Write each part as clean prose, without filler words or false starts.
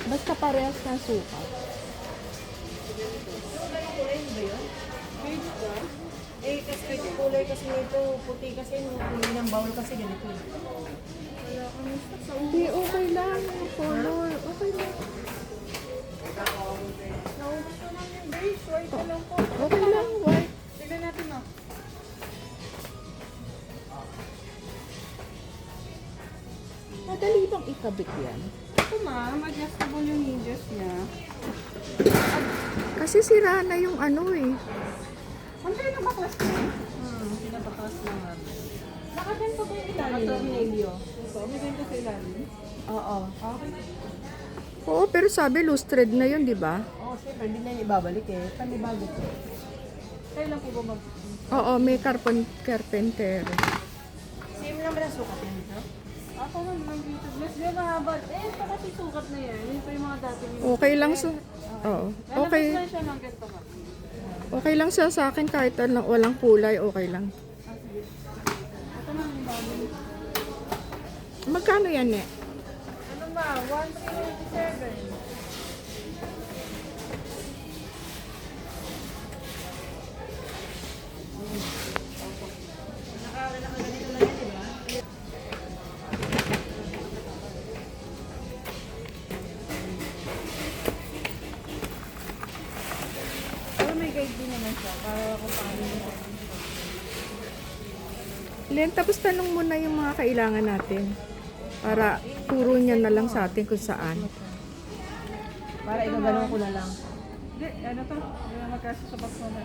Basta parehas ng suka. Eh, kasi yung kulay kasi nito, puti kasi, yung ng bawal kasi ganito. Hindi, okay lang. Yung color. Okay lang. Naubos ko lang yung base, white na lang po. Okay lang, white. Tignan natin na. Madali bang ikabit yan? Ito ma'am, adjustable yung hinges niya. Kasi sira na yung ano eh. Ang pinabaklas niya? Pinabaklas naman. Nakaganto ba yung ilalim? Naka-tornilyo. Ito, may ganito sa ilalim? Oo. Okay. Oo, pero sabi loose thread na yun, di ba? Oo, siyempre, hindi na yung ibabalik eh. Panibago ko. Kailan po ba mag... Oo, may carpenter. Same lang ba na sukat yan dito? Ako naman dito. Mas di mahaba. Eh, ito kasi sukat na yan. Yun pa yung mga dati. Okay lang sa... Oo. Okay. Lalabas lang siya ng ganito ka. Okay lang siya sa akin kahit walang kulay, okay lang. Ito na yung bago. Magkano yan eh? Ano ba? 1,387. Nakaganito lang yan, di ba? Pero may guide din naman siya para kung paano yung Len, tapos tanong mo na yung mga kailangan natin. Para turo niya na lang sa atin kung saan. para igaganon ko na lang. Hindi, ano to? Hindi na magkasya sa box mo na.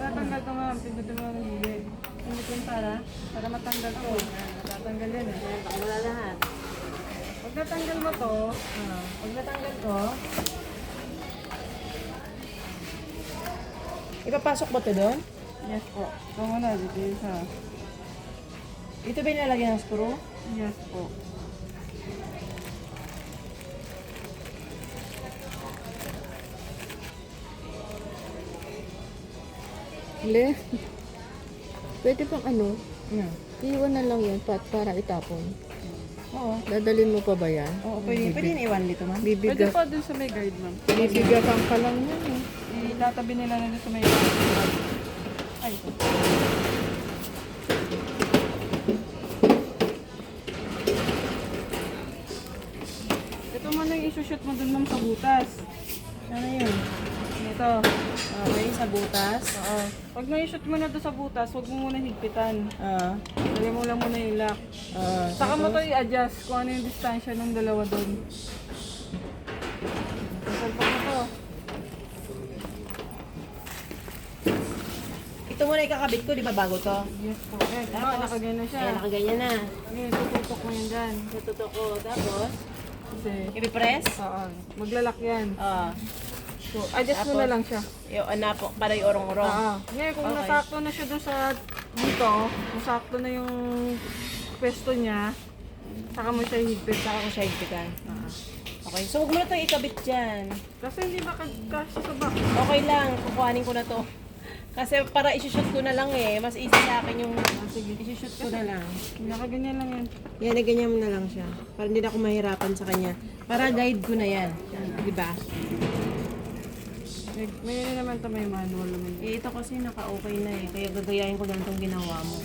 Natanggal to ma'am, pindutin mo ng gilid. Pindutin para matanggal to. Natatanggal yan eh. Wala lahat. Pag natanggal mo to, pag natanggal ko, Ipapasok ba ito doon? yes po. Ito muna, dito yung isa. Ito ba yung nilalagyan ng screw? Yes po. Len, pwede bang ano? Hmm. Iwan na lang yun para itapon. Oo. Dadalhin mo pa ba yan? Oo, pwede yung iwan dito, ma'am. Pwede Bibiga, po dun sa may guide ma'am. bibigakan ka lang yan eh. Itatabi nila na dun sa may guide. Ay, ito. Ito muna yung isushoot mo dun ma'am sa butas. Ano yun? Ito. Okay, sa butas. Oo. Pag na-shoot mo na doon sa butas, huwag mo muna higpitan. Lagyan mo lang muna yung lock. Saka mo to i-adjust kung ano yung distansya ng dalawa doon. Salpak mo to. Ito muna ikakabit ko, di ba bago to? Yes po. Eh, tama, nakaganyan na siya. Ayan, nakaganyan na. Ngayon, tututok mo yan dyan. Natuto ko. Tapos, Kasi, ipipress? oo, maglalak yan. Oo. So, adjust mo na lang siya. Yung anapo, para yung orong-orong. Oo. Ngayon, kung Okay. nasakto na siya doon sa dito, nasakto na yung pwesto niya, saka mo siya higpit. Saka ko siya higpitan. Okay, so huwag mo na itong ikabit dyan. Kasi hindi ba kasi sa box? Okay lang, kukuhanin ko na to. Kasi para isushoot ko na lang eh. Mas easy sa akin yung isushoot ko na lang. Nakaganyan lang yan. Yan, ganyan mo na lang siya. Para hindi na ako mahirapan sa kanya. Para guide ko na yan. Di ba? May naman ito, may manual naman. Eh, ito kasi naka-okay na eh. Kaya gagayahin ko lang itong ginawa mo.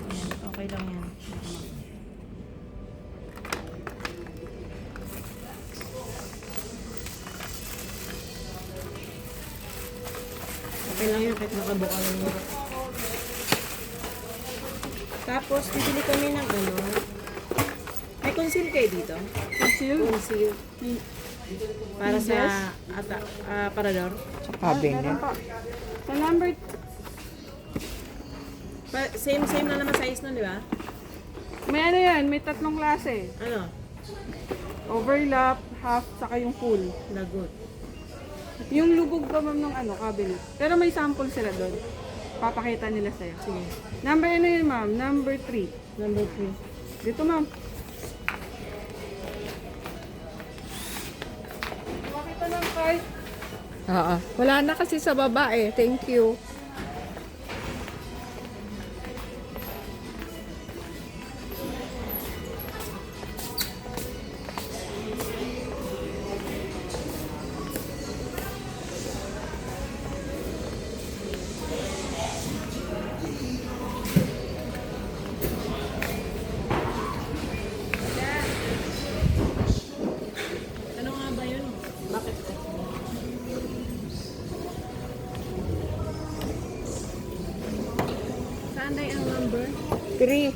Ayan, okay lang yan. Okay lang yun kahit nakabuka lang yun. Tapos, bibili kami ng ano. May conceal kayo dito? Conceal? Conceal. Para sa parador. Sa cabinet. Meron pa. Sa number, Same na naman size nun, di ba? may ano yan, may tatlong klase. Ano? Overlap, half, saka yung full. Lagot. Yung lubog pa ma'am ng ano, cabinet. Pero may sample sila doon. Papakita nila sa'yo. Sige. Number ano yun ma'am? Number 3. Number 3. Dito ma'am. Makita ng card. Oo. Wala na kasi sa baba eh. Thank you. Ano nga ba yun? Bakit? Saan tayo ang number? 3.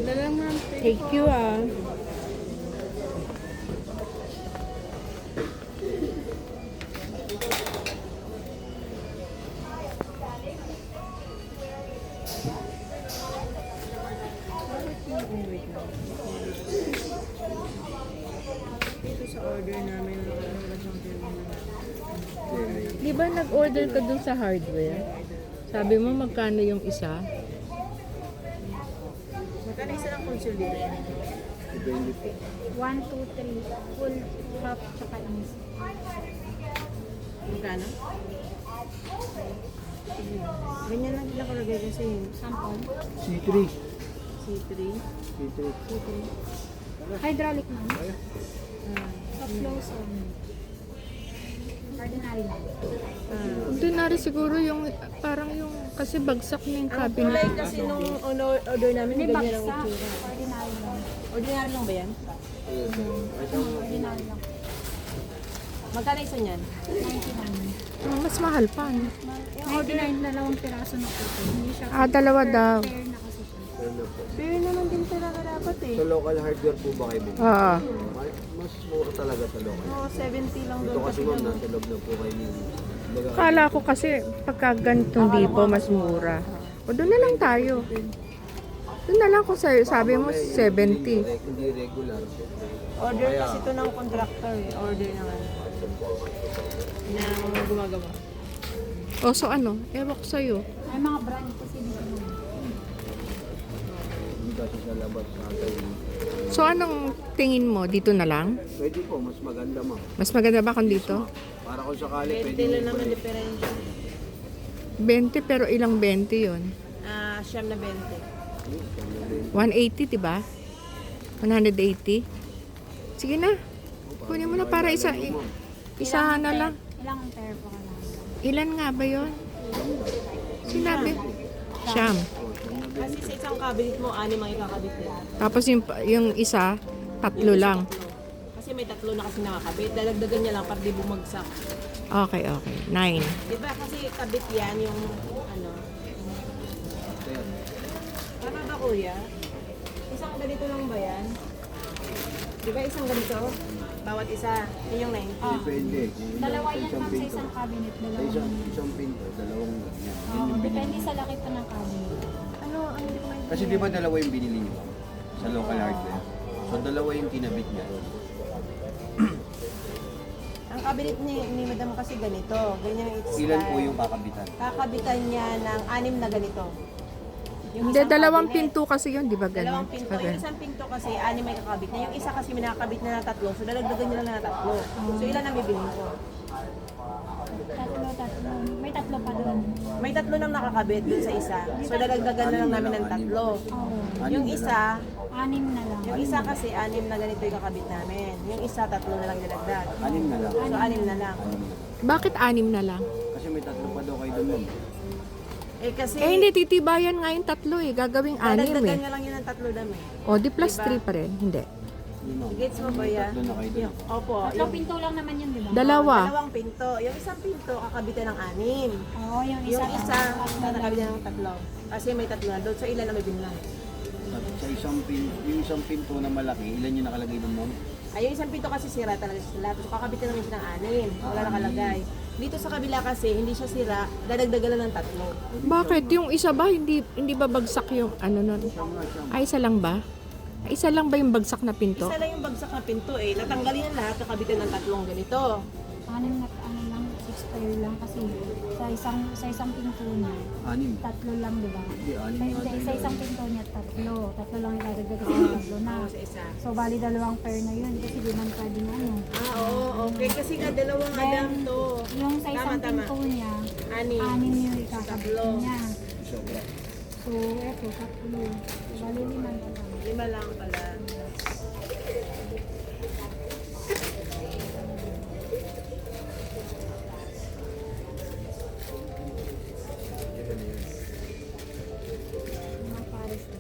Dala ma'am. Thank you ah. Dito sa order namin, wala siyang Di ba nag-order ka dun sa hardware? Sabi mo magkano yung isa? Magkano isa ng conceal dito? 1, 2, 3. Full half tsaka is. Magkano? Ganyan lang nakalagay kasi Sample. C3. C3. Hydraulic man. Sa flow zone. Ordinary lang. Ordinary siguro yung parang yung kasi bagsak na yung Ang cabinet. kulay kasi nung order namin, May ganyan ang bagsak. itsura. Ordinary lang. Ordinary lang ba yan? Ordinary lang. Magkano isa niyan? 99. Mas mahal pa. No? Yung ordinary na lang ang piraso ng puto. Hindi siya Dalawa daw. fair na kasi siya. Pero naman din talaga dapat eh. Sa local hardware po ba kayo bumili? Oo. Mas mura talaga sa local. Oo, 70 lang Ito doon kasi ma'am, nasa loob na po kayo ni... Kala ko kasi pagka ganitong dipo mas mura. O doon na lang tayo. Doon na lang kung sabi mo 70. Hindi regular. Order kasi ito ng contractor eh. Order ng ano. Na gumagawa. O so ano? Ewan ko sa'yo. May mga brand kasi dito naman. Hindi kasi sa labas kagay. So anong tingin mo? Dito na lang? Pwede po, mas maganda ma'am. Mas maganda ba kung dito? Para kung sakali, 20 pwede lang mo naman pa diferensya. 20 pero ilang 20 yon? Siyam na 20. 180, di ba? 180? Sige na. Kunin mo na para isa na lang. Ilang ampere po ka lang. Ilan nga ba yon? Sinabi. Siyam. Kasi sa isang cabinet mo, 6 ang ikakabit eh. Tapos yung isa, 3 lang. Kasi may tatlo na kasi nakakabit. Dadagdagan niya lang para di bumagsak. Okay, okay. 9. Di ba kasi kabit yan yung ano. Tama ba kuya? Isang ganito lang ba yan? Di ba isang ganito? Bawat isa. Yun yung 90. Depende. Kung Dalawa sa yan isang ma'am sa pinto. isang cabinet. Sa Dalawa isang pinto, dalawang yan. Oo, depende sa laki pa ng cabinet. Ano, ang hindi ko maintindihan. Kasi di ba dalawa yung binili niyo sa local hardware? So dalawa yung kinabit niya. Ang cabinet ni madam kasi ganito. Ganyan yung style. Ilan po yung kakabitan? Kakabitan niya ng 6 na ganito. Yung Hindi, isang dalawang cabinet. pinto kasi yun, di ba ganun? Dalawang pinto. Yung isang pinto kasi, 6 may kakabit na. Yung isa kasi may nakakabit na 3. So, dadagdagan nila na 3. So, ilan ang bibilhin ko? Tatlo. May tatlo pa doon. May 3 nang nakakabit dun sa isa. So, dadagdagan na lang namin ng 3. Oo. Yung isa, 6 na lang. yung isa kasi 6 na ganito yung kakabit namin. Yung isa, 3 na lang dinagdag. 6 na lang. So, 6 na lang. Bakit 6 na lang? Kasi may tatlo pa daw kayo doon. ma'am. Eh, kasi, Eh, hindi, titibayan nga yung 3 eh. Gagawing 6 dadagdagan eh. nyo lang yun ng 3 dami. O, di plus Diba? 3 pa rin. Hindi. Yun, ma'am. Gets mo ba yan? Tatlo na kayo doon. Opo. Tatlong pinto lang naman yun, di ba? Dalawa. Dalawang pinto. Yung isang pinto, kakabitan ng 6. Oo, yung isa. Yung isa, kakabitan ng 3. Kasi may 3 na doon. So, ilan na may binlang? Sa isang pinto, yung isang pinto na malaki, ilan yung nakalagay doon, ma'am? Ay, yung isang pinto kasi sira talaga sila. Tapos kakabitan namin siya ng 6. Wala nakalagay. Dito sa kabila kasi, hindi siya sira. Dadagdagan lang ng 3. Bakit? Yung isa ba, hindi ba bagsak yung ano nun? Ay, isa lang ba? Ay, isa lang ba yung bagsak na pinto? Isa lang yung bagsak na pinto eh. Natanggalin ang lahat, kakabitan ng 3 ganito. 6 na ano lang, 6 pair lang kasi sa isang pinto niya. 6. Tatlo lang, di ba? Hindi, 6 Hindi, nga sa tayo. isang pinto niya, tatlo. Tatlo lang yung dadagdag kasi tatlo na. Sa isa. So, bali dalawang pair na yun kasi di man pwedeng ano. Ah, oo, okay. Kasi nga dalawang adam to. Yung sa isang Tama, tama. pinto niya, 6. 6 yung ikakabit Tatlo. niya. Sobra. So, eto, tatlo. So, bali 5 na lang. 5 lang pala. Mga pares na.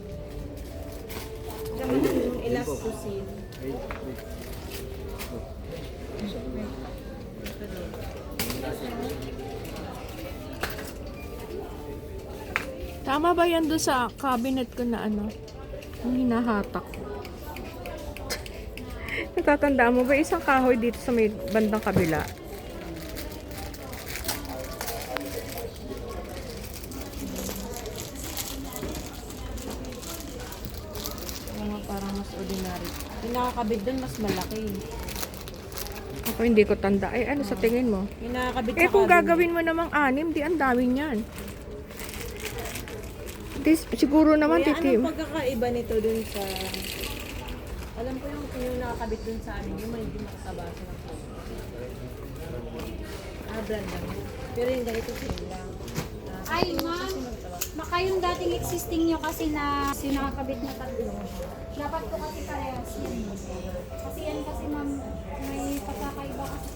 Naman yung elastosin. Wait, wait. Tama ba yan doon sa cabinet ko na ano? Yung hinahatak ko. Natatandaan mo ba isang kahoy dito sa may bandang kabila? Mga parang mas ordinary. Yung nakakabit doon mas malaki. Ako hindi ko tanda. Ay, ano sa tingin mo? Yung nakakabit Eh, sa kung cabinet. gagawin mo namang 6, di ang dami niyan. Siguro naman Kuya, titi. anong pagkakaiba nito dun sa... Alam ko yung nakakabit dun sa amin, yung medyo makataba siya ng phone. Brand lang. Pero yung ganito same lang. Ay, ma'am. Baka yung dating existing nyo kasi na sinakabit na tatlo. Dapat ko kasi parehas yan. Kasi yan kasi ma'am, may pagkakaiba kasi